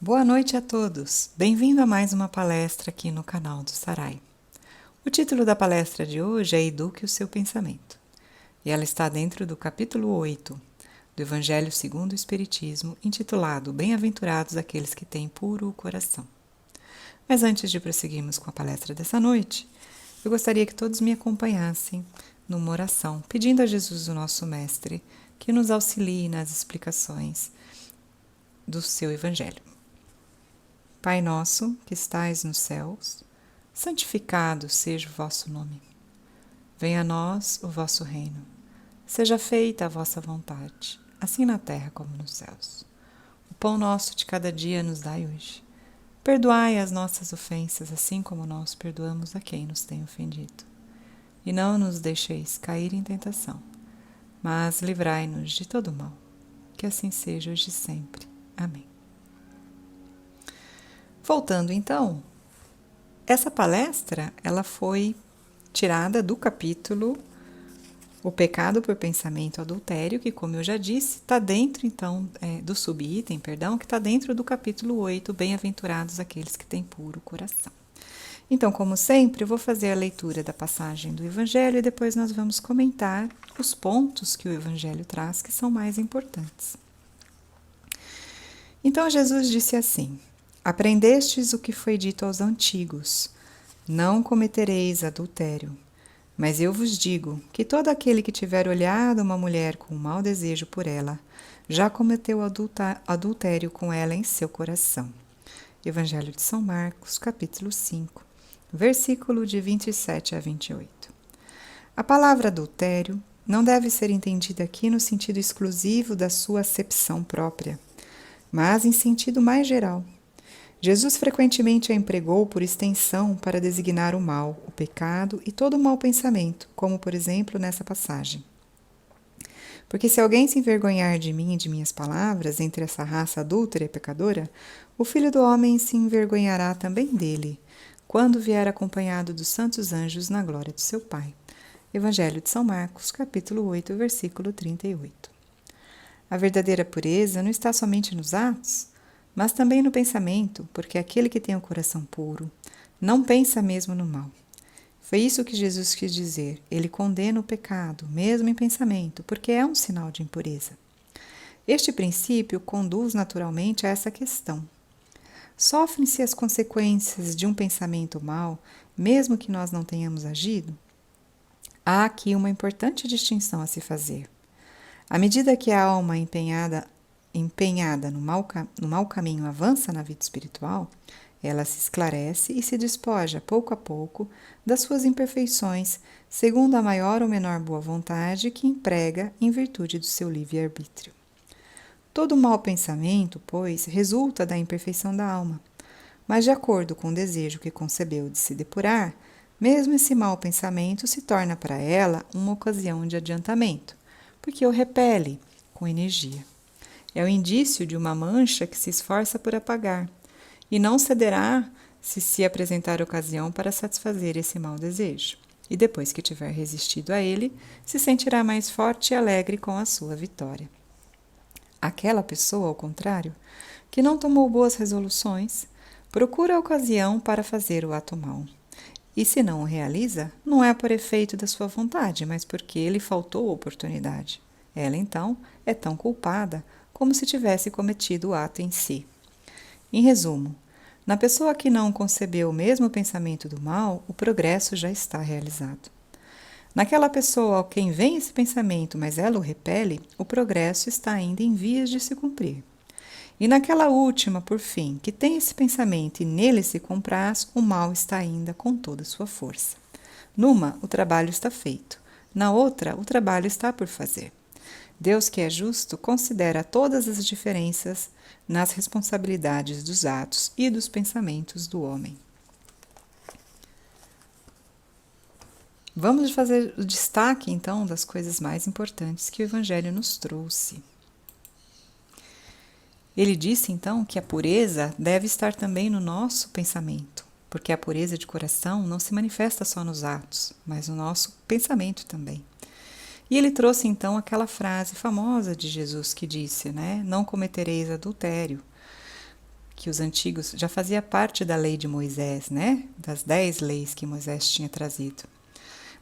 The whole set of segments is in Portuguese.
Boa noite a todos! Bem-vindo a mais uma palestra aqui no canal do Sarai. O título da palestra de hoje é Eduque o seu pensamento, e ela está dentro do capítulo 8 do Evangelho segundo o Espiritismo, intitulado Bem-aventurados aqueles que têm puro o coração. Mas antes de prosseguirmos com a palestra dessa noite, eu gostaria que todos me acompanhassem numa oração, pedindo a Jesus, o nosso Mestre, que nos auxilie nas explicações do seu Evangelho. Pai nosso, que estais nos céus, santificado seja o vosso nome. Venha a nós o vosso reino. Seja feita a vossa vontade, assim na terra como nos céus. O pão nosso de cada dia nos dai hoje. Perdoai as nossas ofensas, assim como nós perdoamos a quem nos tem ofendido. E não nos deixeis cair em tentação, mas livrai-nos de todo mal. Que assim seja hoje e sempre. Amém. Voltando então, essa palestra ela foi tirada do capítulo O Pecado por Pensamento Adultério, que, como eu já disse, está dentro então do subitem, que está dentro do capítulo 8, Bem-aventurados aqueles que têm puro coração. Então, como sempre, eu vou fazer a leitura da passagem do Evangelho e depois nós vamos comentar os pontos que o Evangelho traz que são mais importantes. Então, Jesus disse assim: Aprendestes o que foi dito aos antigos: não cometereis adultério. Mas eu vos digo que todo aquele que tiver olhado uma mulher com mau desejo por ela, já cometeu adultério com ela em seu coração. Evangelho de São Marcos, capítulo 5, versículo de 27 a 28. A palavra adultério não deve ser entendida aqui no sentido exclusivo da sua acepção própria, mas em sentido mais geral. Jesus frequentemente a empregou por extensão para designar o mal, o pecado e todo o mau pensamento, como por exemplo nessa passagem. Porque se alguém se envergonhar de mim e de minhas palavras entre essa raça adúltera e pecadora, o Filho do Homem se envergonhará também dele, quando vier acompanhado dos santos anjos na glória do seu Pai. Evangelho de São Marcos, capítulo 8, versículo 38. A verdadeira pureza não está somente nos atos, mas também no pensamento, porque aquele que tem o coração puro não pensa mesmo no mal. Foi isso que Jesus quis dizer. Ele condena o pecado, mesmo em pensamento, porque é um sinal de impureza. Este princípio conduz naturalmente a essa questão. Sofrem-se as consequências de um pensamento mau, mesmo que nós não tenhamos agido? Há aqui uma importante distinção a se fazer. À medida que a alma empenhada no mau caminho avança na vida espiritual, ela se esclarece e se despoja pouco a pouco das suas imperfeições, segundo a maior ou menor boa vontade que emprega em virtude do seu livre-arbítrio. Todo mau pensamento, pois, resulta da imperfeição da alma, mas de acordo com o desejo que concebeu de se depurar, mesmo esse mau pensamento se torna para ela uma ocasião de adiantamento, porque o repele com energia. É o indício de uma mancha que se esforça por apagar, e não cederá se apresentar ocasião para satisfazer esse mau desejo. E depois que tiver resistido a ele, se sentirá mais forte e alegre com a sua vitória. Aquela pessoa, ao contrário, que não tomou boas resoluções, procura a ocasião para fazer o ato mau. E se não o realiza, não é por efeito da sua vontade, mas porque lhe faltou oportunidade. Ela, então, é tão culpada como se tivesse cometido o ato em si. Em resumo, na pessoa que não concebeu o mesmo pensamento do mal, o progresso já está realizado. Naquela pessoa a quem vem esse pensamento, mas ela o repele, o progresso está ainda em vias de se cumprir. E naquela última, por fim, que tem esse pensamento e nele se compraz, o mal está ainda com toda a sua força. Numa, o trabalho está feito. Na outra, o trabalho está por fazer. Deus, que é justo, considera todas as diferenças nas responsabilidades dos atos e dos pensamentos do homem. Vamos fazer o destaque, então, das coisas mais importantes que o Evangelho nos trouxe. Ele disse, então, que a pureza deve estar também no nosso pensamento, porque a pureza de coração não se manifesta só nos atos, mas no nosso pensamento também. E ele trouxe então aquela frase famosa de Jesus que disse, não cometereis adultério, que os antigos já fazia parte da lei de Moisés, né? Das 10 leis que Moisés tinha trazido.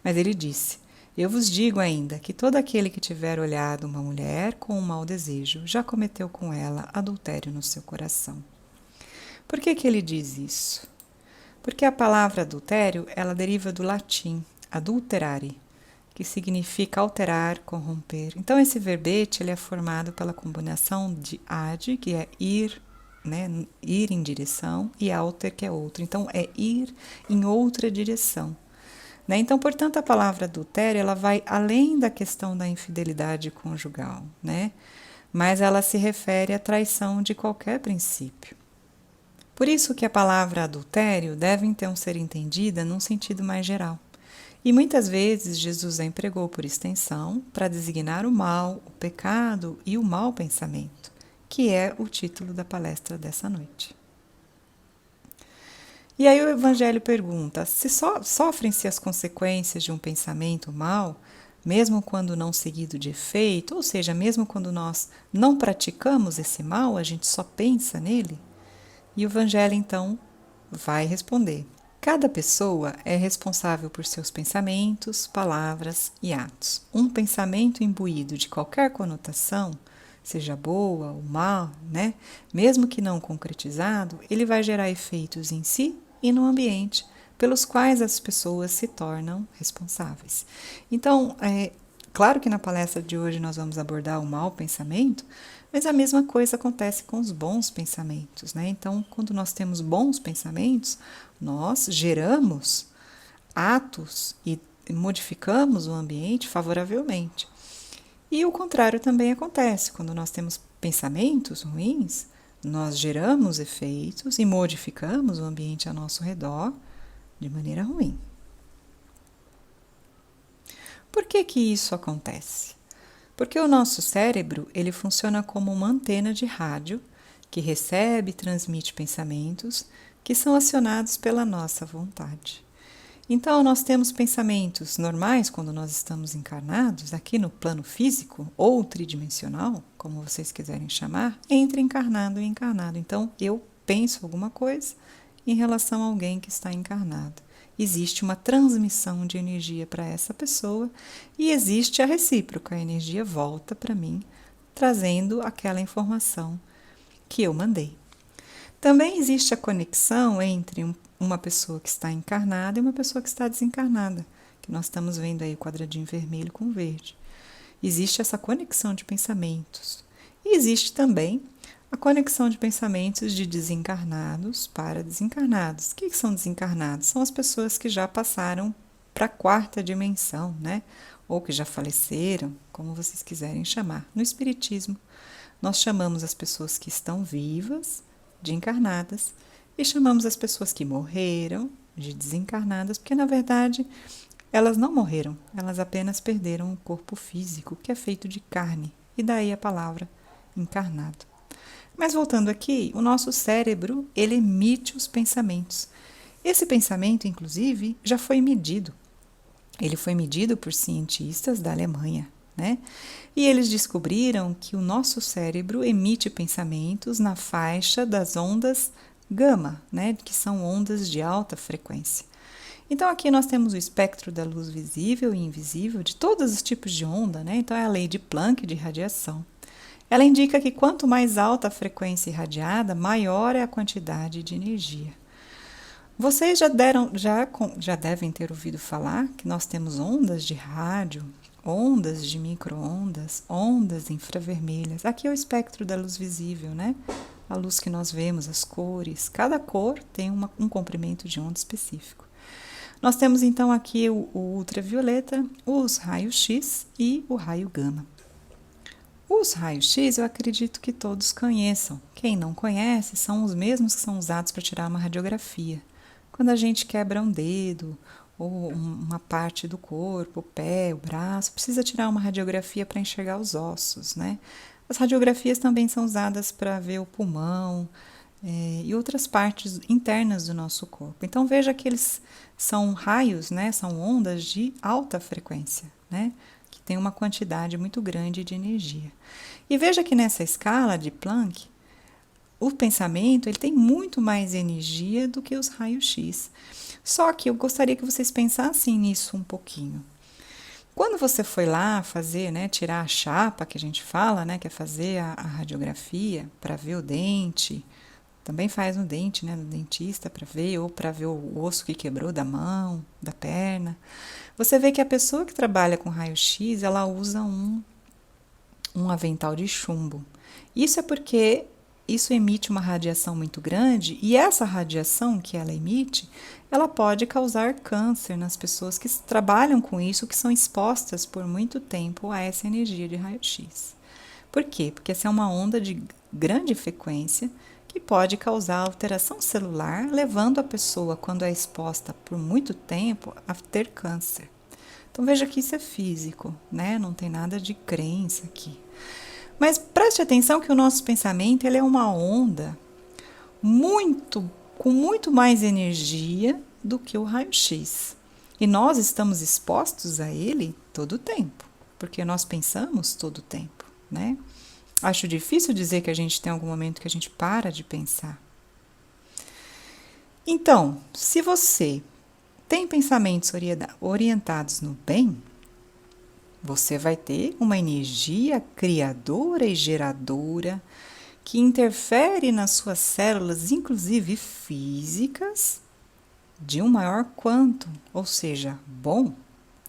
Mas ele disse: eu vos digo ainda que todo aquele que tiver olhado uma mulher com um mau desejo já cometeu com ela adultério no seu coração. Por que ele diz isso? Porque a palavra adultério, ela deriva do latim adulterare, que significa alterar, corromper. Então esse verbete ele é formado pela combinação de ad, que é ir, né, ir em direção, e alter, que é outro. Então é ir em outra direção. Né? Então, portanto, a palavra adultério ela vai além da questão da infidelidade conjugal, né? Mas ela se refere à traição de qualquer princípio. Por isso que a palavra adultério deve então ser entendida num sentido mais geral. E muitas vezes Jesus a empregou por extensão para designar o mal, o pecado e o mau pensamento, que é o título da palestra dessa noite. E aí o Evangelho pergunta: se sofrem-se as consequências de um pensamento mau, mesmo quando não seguido de efeito, ou seja, mesmo quando nós não praticamos esse mal, a gente só pensa nele? E o Evangelho então vai responder: cada pessoa é responsável por seus pensamentos, palavras e atos. Um pensamento imbuído de qualquer conotação, seja boa ou má, né? Mesmo que não concretizado, ele vai gerar efeitos em si e no ambiente, pelos quais as pessoas se tornam responsáveis. Então, claro que na palestra de hoje nós vamos abordar o mau pensamento, mas a mesma coisa acontece com os bons pensamentos, né? Então, quando nós temos bons pensamentos, nós geramos atos e modificamos o ambiente favoravelmente. E o contrário também acontece, quando nós temos pensamentos ruins, nós geramos efeitos e modificamos o ambiente ao nosso redor de maneira ruim. Por que isso acontece? Porque o nosso cérebro, ele funciona como uma antena de rádio que recebe e transmite pensamentos que são acionados pela nossa vontade. Então, nós temos pensamentos normais quando nós estamos encarnados, aqui no plano físico ou tridimensional, como vocês quiserem chamar, entre encarnado e encarnado. Então, eu penso alguma coisa em relação a alguém que está encarnado. Existe uma transmissão de energia para essa pessoa e existe a recíproca, a energia volta para mim, trazendo aquela informação que eu mandei. Também existe a conexão entre uma pessoa que está encarnada e uma pessoa que está desencarnada, que nós estamos vendo aí o quadradinho vermelho com verde. Existe essa conexão de pensamentos. E existe também a conexão de pensamentos de desencarnados para desencarnados. O que são desencarnados? São as pessoas que já passaram para a quarta dimensão, né? Ou que já faleceram, como vocês quiserem chamar. No Espiritismo, nós chamamos as pessoas que estão vivas de encarnadas e chamamos as pessoas que morreram de desencarnadas, porque na verdade elas não morreram, elas apenas perderam o corpo físico, que é feito de carne, e daí a palavra encarnado. Mas voltando aqui, o nosso cérebro, ele emite os pensamentos. Esse pensamento, inclusive, já foi medido. Ele foi medido por cientistas da Alemanha, né? E eles descobriram que o nosso cérebro emite pensamentos na faixa das ondas gama, né? Que são ondas de alta frequência. Então aqui nós temos o espectro da luz visível e invisível, de todos os tipos de onda, né? Então é a lei de Planck de radiação. Ela indica que quanto mais alta a frequência irradiada, maior é a quantidade de energia. Vocês já devem ter ouvido falar que nós temos ondas de rádio, ondas de micro-ondas, ondas infravermelhas. Aqui é o espectro da luz visível, né? A luz que nós vemos, as cores. Cada cor tem um comprimento de onda específico. Nós temos então aqui o ultravioleta, os raios X e o raio gama. Os raios X eu acredito que todos conheçam. Quem não conhece são os mesmos que são usados para tirar uma radiografia. Quando a gente quebra um dedo ou uma parte do corpo, o pé, o braço, precisa tirar uma radiografia para enxergar os ossos, né? As radiografias também são usadas para ver o pulmão e outras partes internas do nosso corpo. Então veja que eles são raios, né? São ondas de alta frequência, né? Que tem uma quantidade muito grande de energia. E veja que nessa escala de Planck, o pensamento ele tem muito mais energia do que os raios-x. Só que eu gostaria que vocês pensassem nisso um pouquinho. Quando você foi lá fazer, né, tirar a chapa que a gente fala, né, que é fazer a radiografia para ver o dente, também faz no dente, né, no dentista para ver, ou para ver o osso que quebrou da mão, da perna. Você vê que a pessoa que trabalha com raio-x, ela usa um avental de chumbo. Isso é porque isso emite uma radiação muito grande e essa radiação que ela emite, ela pode causar câncer nas pessoas que trabalham com isso, que são expostas por muito tempo a essa energia de raio-x. Por quê? Porque essa é uma onda de grande frequência que pode causar alteração celular, levando a pessoa, quando é exposta por muito tempo, a ter câncer. Então veja que isso é físico, né? Não tem nada de crença aqui. Mas preste atenção que o nosso pensamento ele é uma onda com muito mais energia do que o raio-x. E nós estamos expostos a ele todo o tempo, porque nós pensamos todo o tempo, né? Acho difícil dizer que a gente tem algum momento que a gente para de pensar. Então, se você tem pensamentos orientados no bem, você vai ter uma energia criadora e geradora que interfere nas suas células, inclusive físicas, de um maior quanto, ou seja, bom,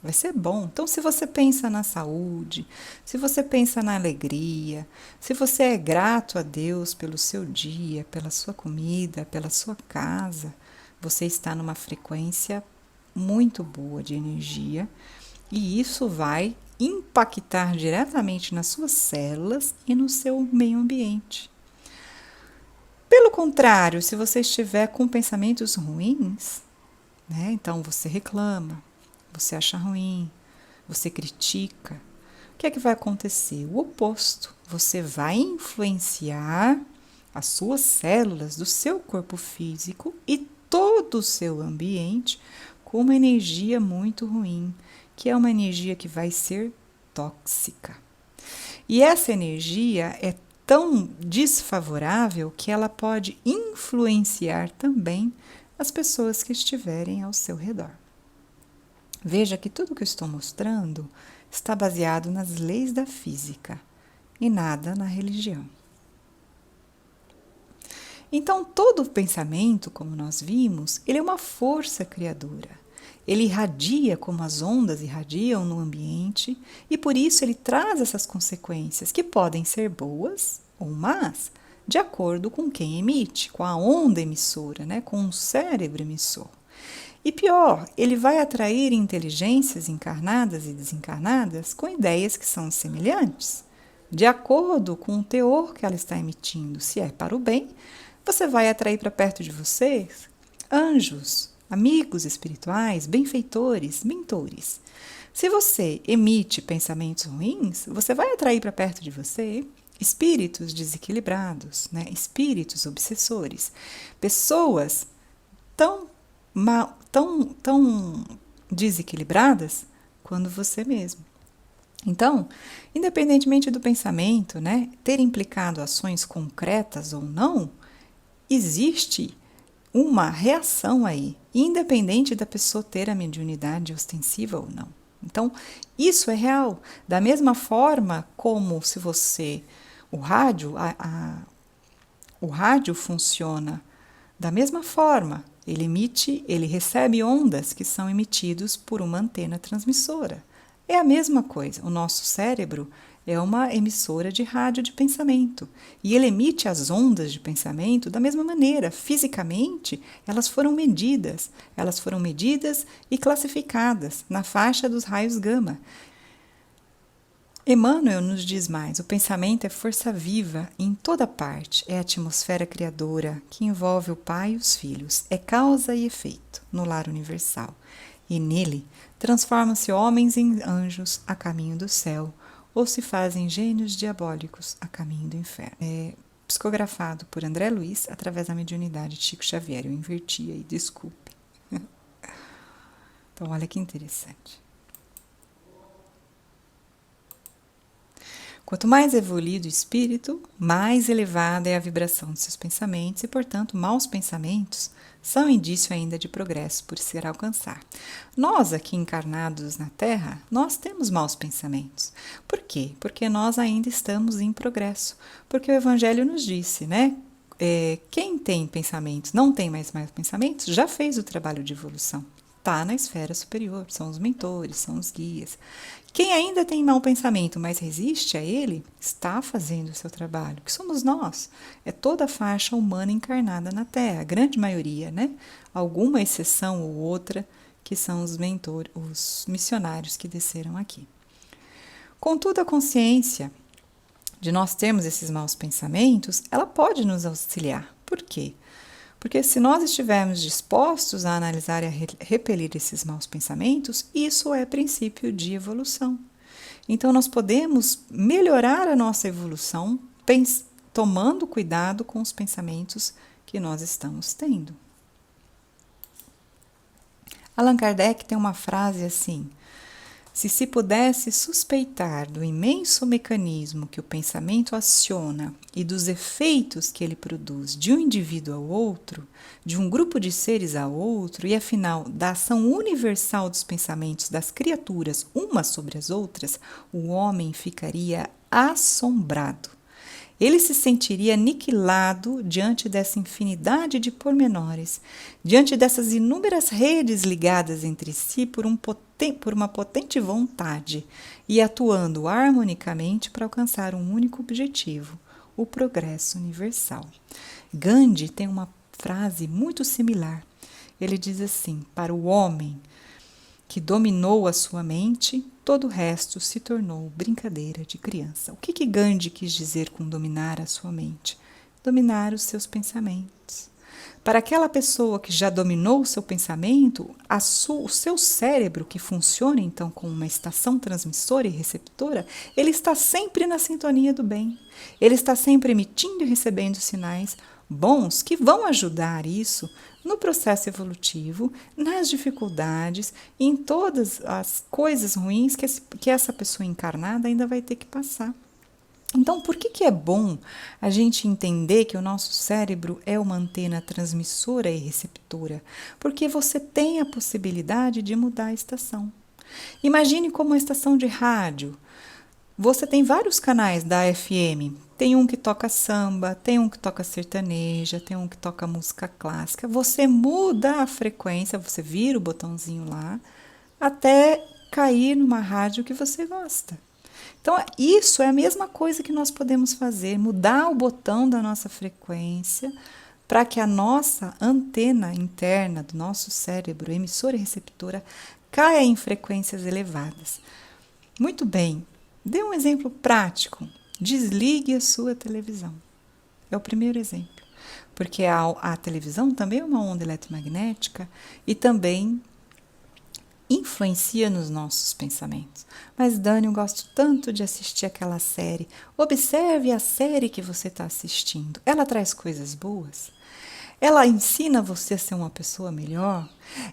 vai ser bom. Então, se você pensa na saúde, se você pensa na alegria, se você é grato a Deus pelo seu dia, pela sua comida, pela sua casa, você está numa frequência muito boa de energia e isso vai impactar diretamente nas suas células e no seu meio ambiente. Pelo contrário, se você estiver com pensamentos ruins, né, então você reclama, você acha ruim, você critica, o que é que vai acontecer? O oposto. Você vai influenciar as suas células do seu corpo físico e todo o seu ambiente com uma energia muito ruim, que é uma energia que vai ser tóxica. E essa energia é tão desfavorável que ela pode influenciar também as pessoas que estiverem ao seu redor. Veja que tudo que eu estou mostrando está baseado nas leis da física e nada na religião. Então, todo pensamento, como nós vimos, ele é uma força criadora. Ele irradia como as ondas irradiam no ambiente e por isso ele traz essas consequências que podem ser boas ou más, de acordo com quem emite, com a onda emissora, né? Com o cérebro emissor. E pior, ele vai atrair inteligências encarnadas e desencarnadas com ideias que são semelhantes, de acordo com o teor que ela está emitindo. Se é para o bem, você vai atrair para perto de você anjos, amigos espirituais, benfeitores, mentores. Se você emite pensamentos ruins, você vai atrair para perto de você espíritos desequilibrados, né? Espíritos obsessores, pessoas tão tão desequilibradas quanto você mesmo. Então, independentemente do pensamento, né, ter implicado ações concretas ou não, existe uma reação aí, independente da pessoa ter a mediunidade ostensiva ou não. Então, isso é real. Da mesma forma como se você... O rádio, o rádio funciona da mesma forma. Ele recebe ondas que são emitidas por uma antena transmissora. É a mesma coisa. O nosso cérebro é uma emissora de rádio de pensamento. E ele emite as ondas de pensamento da mesma maneira. Fisicamente, elas foram medidas e classificadas na faixa dos raios gama. Emmanuel nos diz mais: o pensamento é força viva em toda parte, é a atmosfera criadora que envolve o Pai e os filhos, é causa e efeito no lar universal. E nele transformam-se homens em anjos a caminho do céu, ou se fazem gênios diabólicos a caminho do inferno. É psicografado por André Luiz através da mediunidade de Chico Xavier. Eu inverti aí, desculpe. Então, olha que interessante. Quanto mais evoluído o espírito, mais elevada é a vibração de seus pensamentos e, portanto, maus pensamentos são indício ainda de progresso por se alcançar. Nós, aqui encarnados na Terra, nós temos maus pensamentos. Por quê? Porque nós ainda estamos em progresso. Porque o Evangelho nos disse, né? Quem tem pensamentos, não tem mais pensamentos, já fez o trabalho de evolução. Está na esfera superior, são os mentores, são os guias. Quem ainda tem mau pensamento, mas resiste a ele, está fazendo o seu trabalho, que somos nós. É toda a faixa humana encarnada na Terra, a grande maioria, né? Alguma exceção ou outra, que são os mentores, os missionários que desceram aqui. Contudo, a consciência de nós termos esses maus pensamentos, ela pode nos auxiliar. Por quê? Porque se nós estivermos dispostos a analisar e a repelir esses maus pensamentos, isso é princípio de evolução. Então, nós podemos melhorar a nossa evolução tomando cuidado com os pensamentos que nós estamos tendo. Allan Kardec tem uma frase assim: se pudesse suspeitar do imenso mecanismo que o pensamento aciona e dos efeitos que ele produz de um indivíduo ao outro, de um grupo de seres ao outro, e afinal da ação universal dos pensamentos das criaturas umas sobre as outras, o homem ficaria assombrado. Ele se sentiria aniquilado diante dessa infinidade de pormenores, diante dessas inúmeras redes ligadas entre si por uma potente vontade e atuando harmonicamente para alcançar um único objetivo, o progresso universal. Gandhi tem uma frase muito similar. Ele diz assim: para o homem que dominou a sua mente, todo o resto se tornou brincadeira de criança. O que Gandhi quis dizer com dominar a sua mente? Dominar os seus pensamentos. Para aquela pessoa que já dominou o seu pensamento, o seu cérebro, que funciona então como uma estação transmissora e receptora, ele está sempre na sintonia do bem. Ele está sempre emitindo e recebendo sinais bons que vão ajudar isso no processo evolutivo, nas dificuldades e em todas as coisas ruins que essa pessoa encarnada ainda vai ter que passar. Então, por que é bom a gente entender que o nosso cérebro é uma antena transmissora e receptora? Porque você tem a possibilidade de mudar a estação. Imagine como uma estação de rádio. Você tem vários canais da FM. Tem um que toca samba, tem um que toca sertaneja, tem um que toca música clássica. Você muda a frequência, você vira o botãozinho lá, até cair numa rádio que você gosta. Então, isso é a mesma coisa que nós podemos fazer, mudar o botão da nossa frequência para que a nossa antena interna do nosso cérebro, emissora e receptora, caia em frequências elevadas. Muito bem, dê um exemplo prático. Desligue a sua televisão. É o primeiro exemplo. Porque a televisão também é uma onda eletromagnética e também influencia nos nossos pensamentos. Mas, Dani, eu gosto tanto de assistir aquela série. Observe a série que você está assistindo. Ela traz coisas boas? Ela ensina você a ser uma pessoa melhor?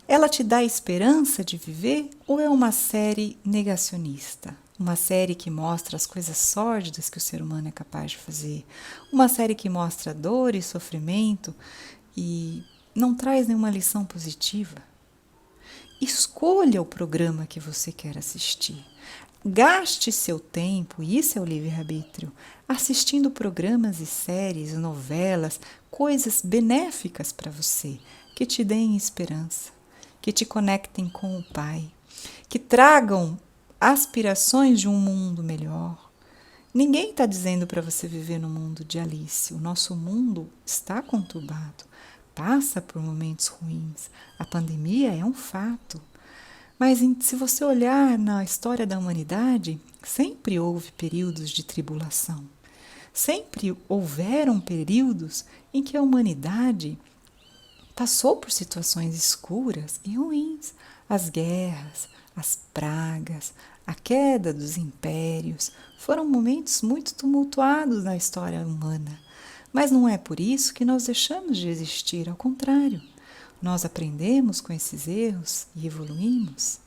Ela te dá esperança de viver? Ou é uma série negacionista? Uma série que mostra as coisas sórdidas que o ser humano é capaz de fazer? Uma série que mostra dor e sofrimento e não traz nenhuma lição positiva? Escolha o programa que você quer assistir. Gaste seu tempo, e isso é o livre-arbítrio, assistindo programas e séries, novelas, coisas benéficas para você, que te deem esperança, que te conectem com o Pai, que tragam aspirações de um mundo melhor. Ninguém está dizendo para você viver no mundo de Alice. O nosso mundo está conturbado, passa por momentos ruins. A pandemia é um fato. Mas se você olhar na história da humanidade, sempre houve períodos de tribulação. Sempre houveram períodos em que a humanidade passou por situações escuras e ruins. As guerras, as pragas, a queda dos impérios foram momentos muito tumultuados na história humana. Mas não é por isso que nós deixamos de existir, ao contrário. Nós aprendemos com esses erros e evoluímos.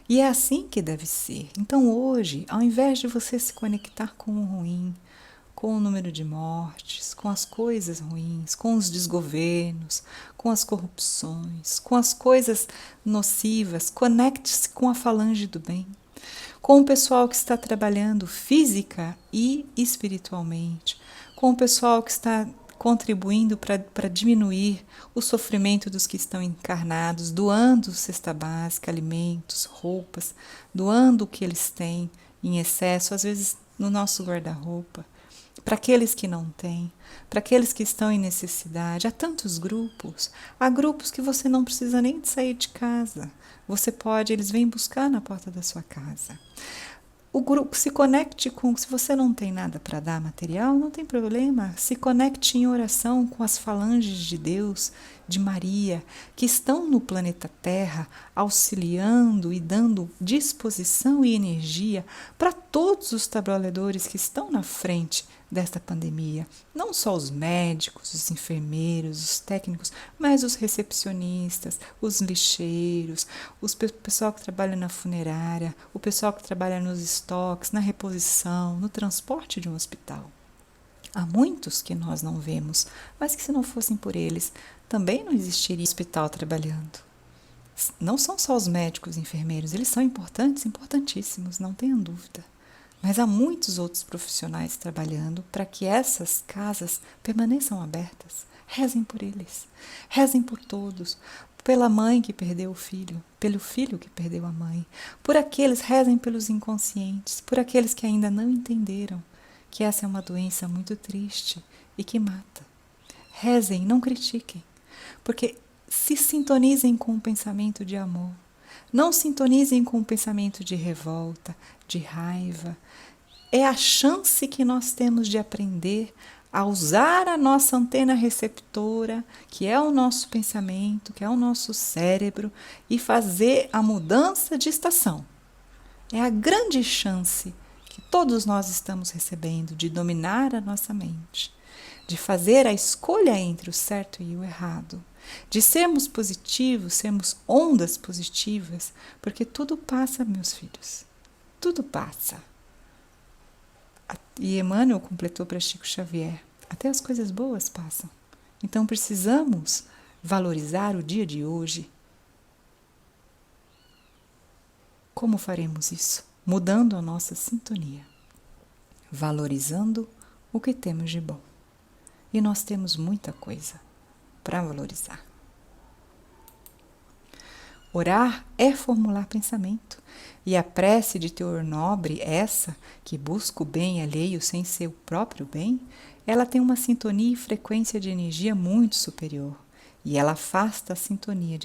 E é assim que deve ser. Então hoje, ao invés de você se conectar com o ruim, com o número de mortes, com as coisas ruins, com os desgovernos, com as corrupções, com as coisas nocivas, conecte-se com a falange do bem, com o pessoal que está trabalhando física e espiritualmente, com o pessoal que está contribuindo para diminuir o sofrimento dos que estão encarnados, doando cesta básica, alimentos, roupas, doando o que eles têm em excesso, às vezes no nosso guarda-roupa, para aqueles que não têm, para aqueles que estão em necessidade. Há tantos grupos, há grupos que você não precisa nem de sair de casa. Você pode, eles vêm buscar na porta da sua casa. O grupo se conecte com, se você não tem nada para dar material, não tem problema, se conecte em oração com as falanges de Deus, de Maria, que estão no planeta Terra, auxiliando e dando disposição e energia para todos os trabalhadores que estão na frente desta pandemia. Não só os médicos, os enfermeiros, os técnicos, mas os recepcionistas, os lixeiros, o pessoal que trabalha na funerária, o pessoal que trabalha nos estoques, na reposição, no transporte de um hospital. Há muitos que nós não vemos, mas que se não fossem por eles, também não existiria hospital trabalhando. Não são só os médicos e enfermeiros, eles são importantes, importantíssimos, não tenham dúvida. Mas há muitos outros profissionais trabalhando para que essas casas permaneçam abertas. Rezem por eles, rezem por todos, pela mãe que perdeu o filho, pelo filho que perdeu a mãe, por aqueles, rezem pelos inconscientes, por aqueles que ainda não entenderam que essa é uma doença muito triste e que mata. Rezem, não critiquem, porque se sintonizem com o pensamento de amor. Não sintonizem com o pensamento de revolta, de raiva. É a chance que nós temos de aprender a usar a nossa antena receptora, que é o nosso pensamento, que é o nosso cérebro, e fazer a mudança de estação. É a grande chance que todos nós estamos recebendo de dominar a nossa mente, de fazer a escolha entre o certo e o errado, de sermos positivos, sermos ondas positivas, porque tudo passa, meus filhos, tudo passa. E Emmanuel completou para Chico Xavier, até as coisas boas passam. Então precisamos valorizar o dia de hoje. Como faremos isso? Mudando a nossa sintonia, valorizando o que temos de bom. E nós temos muita coisa para valorizar. Orar é formular pensamento, e a prece de teor nobre, essa que busca o bem alheio sem ser o próprio bem, ela tem uma sintonia e frequência de energia muito superior, e ela afasta a sintonia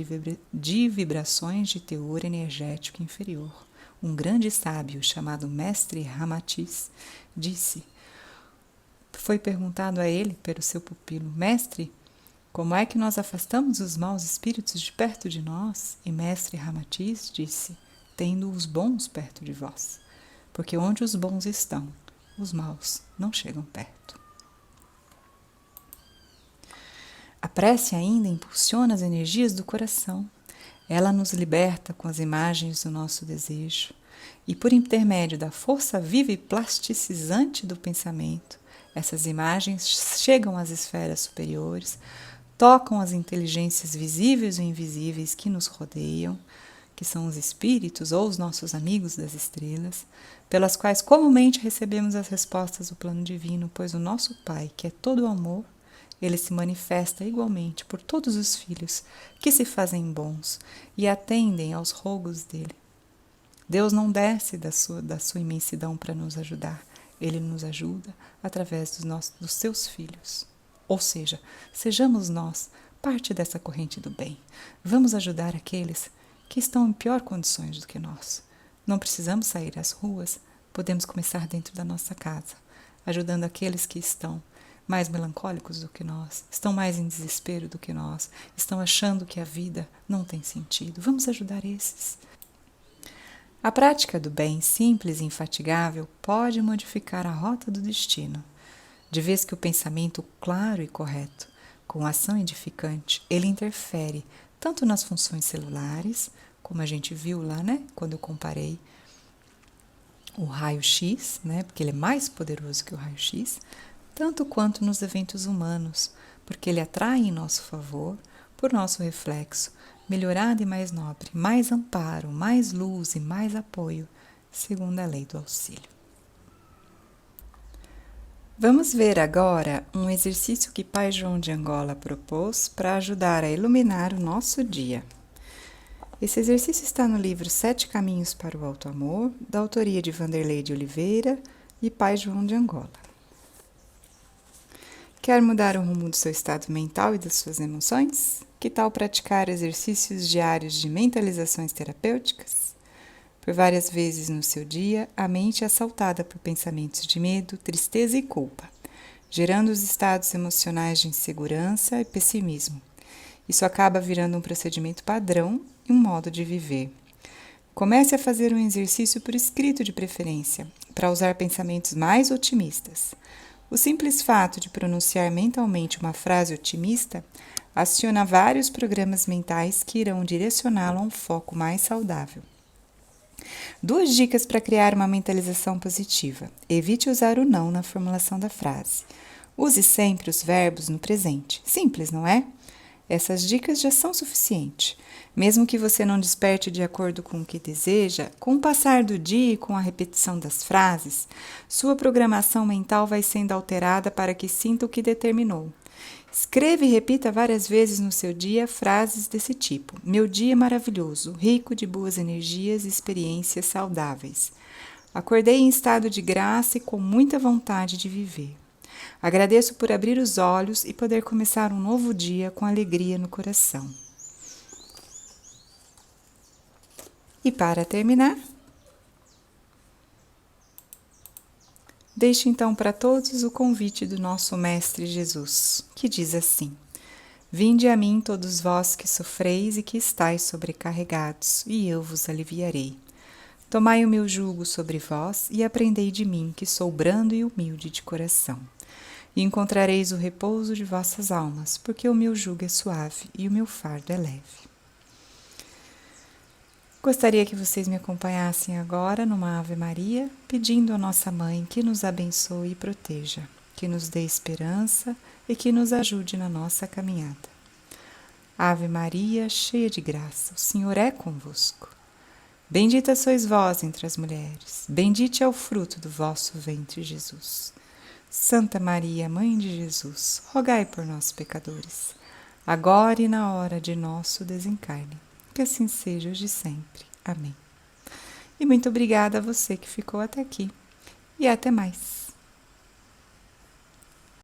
de vibrações de teor energético inferior. Um grande sábio chamado Mestre Ramatiz disse, foi perguntado a ele pelo seu pupilo, Mestre, como é que nós afastamos os maus espíritos de perto de nós? E Mestre Ramatiz disse, tendo os bons perto de vós, porque onde os bons estão, os maus não chegam perto. A prece ainda impulsiona as energias do coração. Ela nos liberta com as imagens do nosso desejo e, por intermédio da força viva e plasticizante do pensamento, essas imagens chegam às esferas superiores, tocam as inteligências visíveis e invisíveis que nos rodeiam, que são os espíritos ou os nossos amigos das estrelas, pelas quais comumente recebemos as respostas do plano divino, pois o nosso Pai, que é todo amor, ele se manifesta igualmente por todos os filhos que se fazem bons e atendem aos rogos dele. Deus não desce da sua imensidão para nos ajudar, ele nos ajuda através dos seus filhos. Ou seja, sejamos nós parte dessa corrente do bem. Vamos ajudar aqueles que estão em pior condições do que nós. Não precisamos sair às ruas, podemos começar dentro da nossa casa, ajudando aqueles que estão mais melancólicos do que nós, estão mais em desespero do que nós, estão achando que a vida não tem sentido. Vamos ajudar esses. A prática do bem simples e infatigável pode modificar a rota do destino, de vez que o pensamento claro e correto, com ação edificante, ele interfere tanto nas funções celulares como a gente viu lá, né? Quando eu comparei o raio-x, né? Porque ele é mais poderoso que o raio-x, tanto quanto nos eventos humanos, porque ele atrai em nosso favor, por nosso reflexo, melhorado e mais nobre, mais amparo, mais luz e mais apoio, segundo a lei do auxílio. Vamos ver agora um exercício que Pai João de Angola propôs para ajudar a iluminar o nosso dia. Esse exercício está no livro 7 Caminhos para o Alto Amor, da autoria de Vanderlei de Oliveira e Pai João de Angola. Quer mudar o rumo do seu estado mental e das suas emoções? Que tal praticar exercícios diários de mentalizações terapêuticas? Por várias vezes no seu dia, a mente é assaltada por pensamentos de medo, tristeza e culpa, gerando os estados emocionais de insegurança e pessimismo. Isso acaba virando um procedimento padrão e um modo de viver. Comece a fazer um exercício por escrito de preferência, para usar pensamentos mais otimistas. O simples fato de pronunciar mentalmente uma frase otimista aciona vários programas mentais que irão direcioná-lo a um foco mais saudável. 2 dicas para criar uma mentalização positiva. Evite usar o não na formulação da frase. Use sempre os verbos no presente. Simples, não é? Essas dicas já são suficientes. Mesmo que você não desperte de acordo com o que deseja, com o passar do dia e com a repetição das frases, sua programação mental vai sendo alterada para que sinta o que determinou. Escreva e repita várias vezes no seu dia frases desse tipo: meu dia é maravilhoso, rico de boas energias e experiências saudáveis. Acordei em estado de graça e com muita vontade de viver. Agradeço por abrir os olhos e poder começar um novo dia com alegria no coração. E para terminar, deixo então para todos o convite do nosso Mestre Jesus, que diz assim: vinde a mim todos vós que sofreis e que estáis sobrecarregados, e eu vos aliviarei. Tomai o meu jugo sobre vós e aprendei de mim, que sou brando e humilde de coração. E encontrareis o repouso de vossas almas, porque o meu jugo é suave e o meu fardo é leve. Gostaria que vocês me acompanhassem agora numa Ave Maria, pedindo a nossa Mãe que nos abençoe e proteja, que nos dê esperança e que nos ajude na nossa caminhada. Ave Maria, cheia de graça, o Senhor é convosco. Bendita sois vós entre as mulheres, bendito é o fruto do vosso ventre, Jesus. Santa Maria, Mãe de Jesus, rogai por nós, pecadores, agora e na hora de nosso desencarne. Que assim seja hoje e sempre. Amém. E muito obrigada a você que ficou até aqui. E até mais.